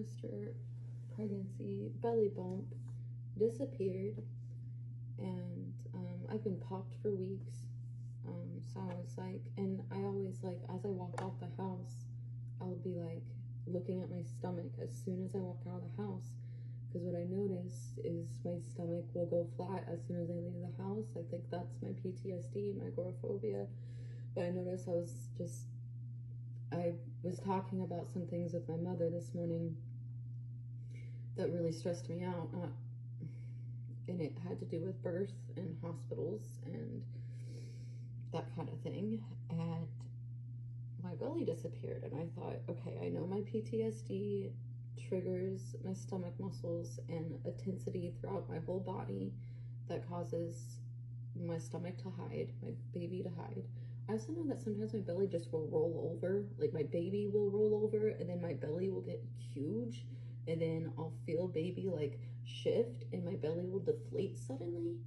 trimester pregnancy belly bump disappeared, and I've been popped for weeks. So I was like, and I always, like, as I walk out the house, I'll be like looking at my stomach as soon as I walk out of the house, because what I notice is my stomach will go flat as soon as I leave the house. I think that's my PTSD, my agoraphobia. But I noticed I was talking about some things with my mother this morning that really stressed me out, and it had to do with birth and hospitals and that kind of thing. And my belly disappeared, and I thought, okay, I know my PTSD triggers my stomach muscles and a tensity throughout my whole body that causes my stomach to hide, my baby to hide. I also know that sometimes my belly just will roll over, like my baby will roll over, and then my belly will get huge, and then I'll feel baby like shift and my belly will deflate suddenly.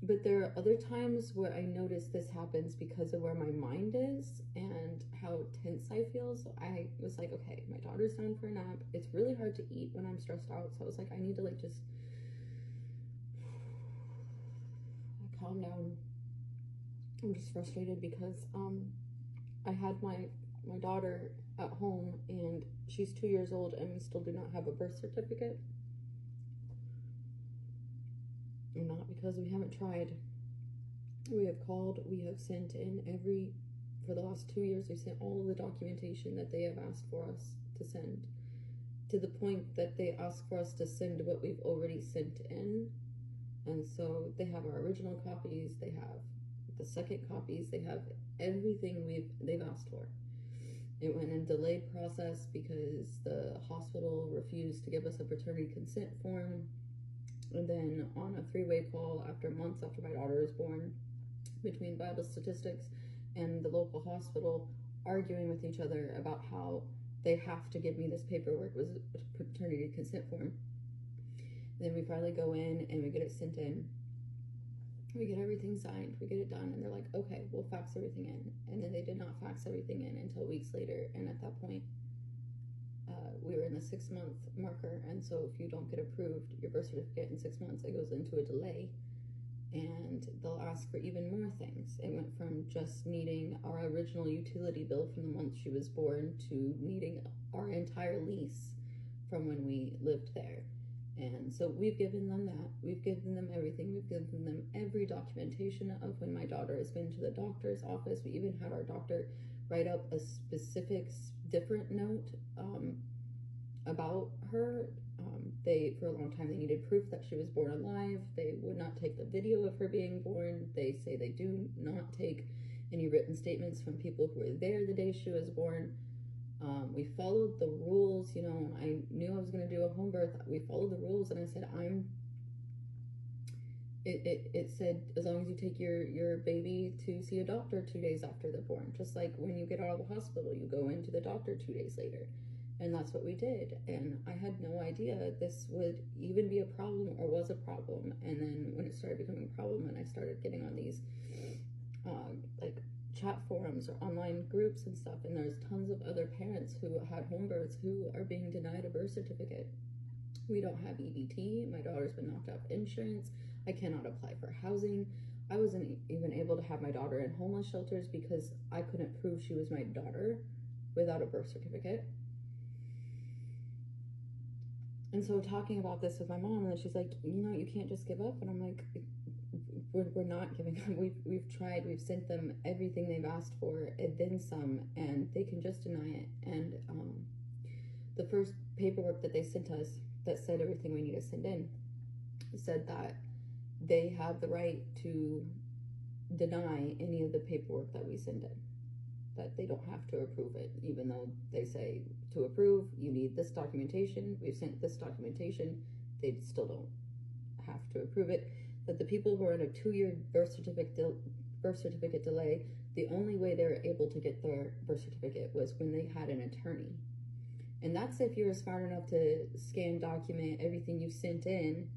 But there are other times where I notice this happens because of where my mind is and how tense I feel. So I was like, okay, my daughter's down for a nap. It's really hard to eat when I'm stressed out. So I was like, I need to like just calm down. I'm just frustrated because I had my daughter at home, and she's 2 years old, and we still do not have a birth certificate. Not because we haven't tried. We have called, we have sent in for the last 2 years, we sent all of the documentation that they have asked for us to send, to the point that they ask for us to send what we've already sent in. And so they have our original copies, they have the second copies, they have everything they've asked for. It went in delayed process because the hospital refused to give us a paternity consent form. And then on a three-way call months after my daughter was born, between Bible Statistics and the local hospital, arguing with each other about how they have to give me this paperwork, was a paternity consent form. And then we finally go in and we get it sent in. We get everything signed, we get it done, and they're like, okay, we'll fax everything in. And then they did not fax everything in until weeks later, and at that point, we were in the 6-month marker, and so if you don't get approved your birth certificate in 6 months, it goes into a delay, and they'll ask for even more things. It went from just needing our original utility bill from the month she was born to needing our entire lease from when we lived there. And so we've given them that. We've given them everything. We've given them every documentation of when my daughter has been to the doctor's office. We even had our doctor write up a specific different note about her. For a long time, they needed proof that she was born alive. They would not take the video of her being born. They say they do not take any written statements from people who were there the day she was born. We followed the rules. You know, I knew I was going to do a home birth. We followed the rules, and I said, it said, as long as you take your baby to see a doctor 2 days after they're born, just like when you get out of the hospital, you go into the doctor 2 days later. And that's what we did. And I had no idea this would even be a problem or was a problem. And then when it started becoming a problem and I started getting on these like chat forums or online groups and stuff, and there's tons of other parents who had home births who are being denied a birth certificate. We don't have EBT. My daughter's been knocked off insurance. I cannot apply for housing. I wasn't even able to have my daughter in homeless shelters because I couldn't prove she was my daughter without a birth certificate. And so talking about this with my mom, and she's like, you know, you can't just give up. And I'm like, we're not giving up. We've tried. We've sent them everything they've asked for, and then some, and they can just deny it. And the first paperwork that they sent us that said everything we need to send in said that they have the right to deny any of the paperwork that we send in, that they don't have to approve it, even though they say to approve, you need this documentation. We've sent this documentation. They still don't have to approve it. That the people who are in a 2-year birth certificate delay, the only way they were able to get their birth certificate was when they had an attorney. And that's if you're smart enough to scan, document everything you've sent in,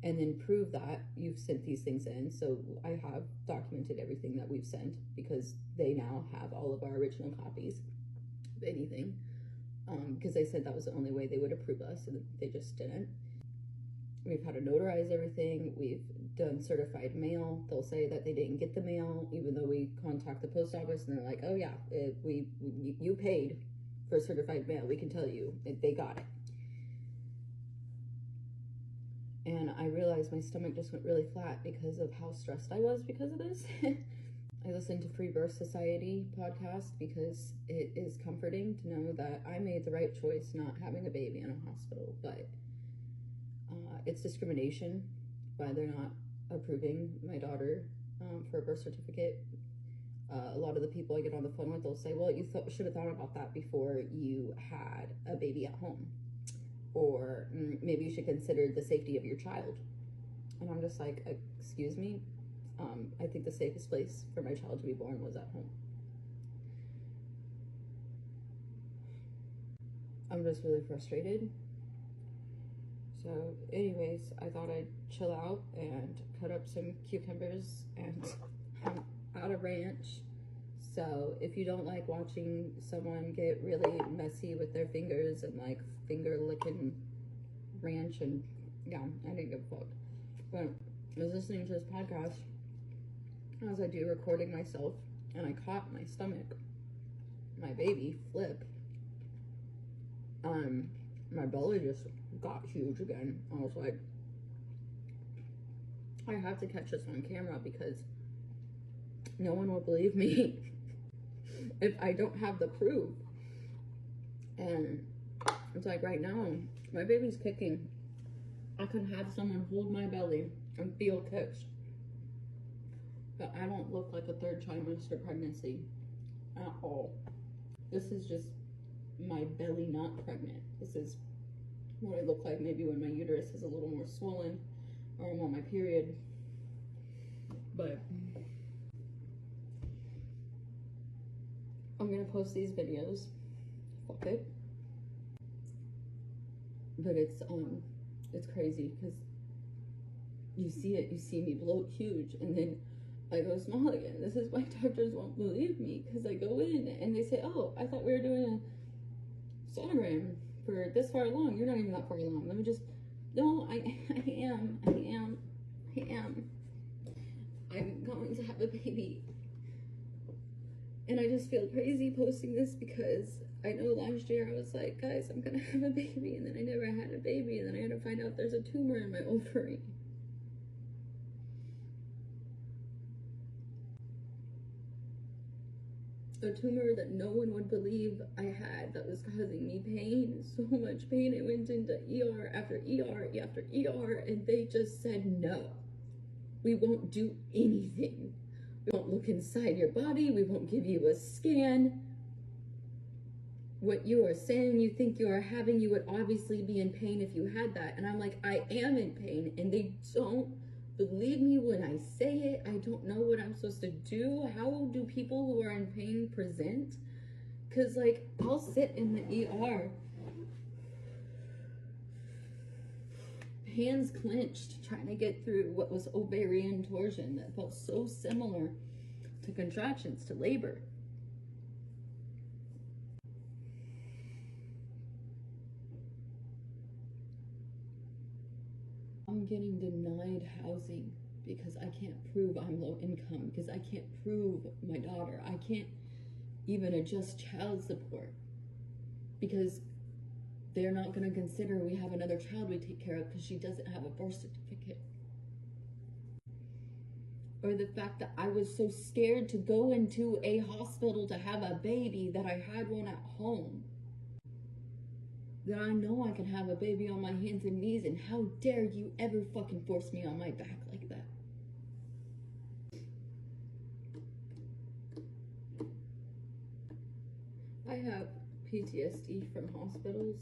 and then prove that you've sent these things in. So I have documented everything that we've sent because they now have all of our original copies of anything. because they said that was the only way they would approve us, and they just didn't. We've had to notarize everything. We've done certified mail. They'll say that they didn't get the mail, even though we contact the post office, and they're like, oh yeah, you paid for certified mail. We can tell you they got it. And I realized my stomach just went really flat because of how stressed I was because of this. I listened to Free Birth Society podcast because it is comforting to know that I made the right choice not having a baby in a hospital, but it's discrimination why they're not approving my daughter for a birth certificate. A lot of the people I get on the phone with, they'll say, well, you should have thought about that before you had a baby at home. Or maybe you should consider the safety of your child. And I'm just like, excuse me? I think the safest place for my child to be born was at home. I'm just really frustrated. So anyways, I thought I'd chill out and cut up some cucumbers, and I'm out of ranch. So if you don't like watching someone get really messy with their fingers and like finger licking ranch, and yeah, I didn't give a fuck. But I was listening to this podcast as I do, recording myself, and I caught my stomach, my baby, flip. My belly just got huge again. I was like, I have to catch this on camera because no one will believe me if I don't have the proof. And it's like right now, my baby's kicking. I can have someone hold my belly and feel kicks. But I don't look like a third trimester pregnancy at all. This is just my belly not pregnant. This is what I look like maybe when my uterus is a little more swollen or I'm on my period. But I'm gonna post these videos. Fuck it. But it's crazy because you see it, you see me bloat huge, and then I go small again. This is why doctors won't believe me, because I go in and they say, oh, I thought we were doing a sonogram for this far along. You're not even that far along. Let me just, no, I am. I'm going to have a baby. And I just feel crazy posting this because I know last year I was like, guys, I'm gonna have a baby, and then I never had a baby, and then I had to find out there's a tumor in my ovary. A tumor that no one would believe I had, that was causing me pain, so much pain. I went into ER after ER after ER, and they just said, no, we won't do anything. We won't look inside your body. We won't give you a scan. What you are saying you think you are having, you would obviously be in pain if you had that. And I'm like, I am in pain, and they don't believe me when I say it. I don't know what I'm supposed to do. How do people who are in pain present? Because, like, I'll sit in the ER, hands clenched, trying to get through what was ovarian torsion that felt so similar to contractions, to labor. I'm getting denied housing because I can't prove I'm low income, because I can't prove my daughter. I can't even adjust child support because they're not going to consider we have another child we take care of because she doesn't have a birth certificate. Or the fact that I was so scared to go into a hospital to have a baby that I had one at home. That I know I can have a baby on my hands and knees, and how dare you ever fucking force me on my back like that. I have PTSD from hospitals,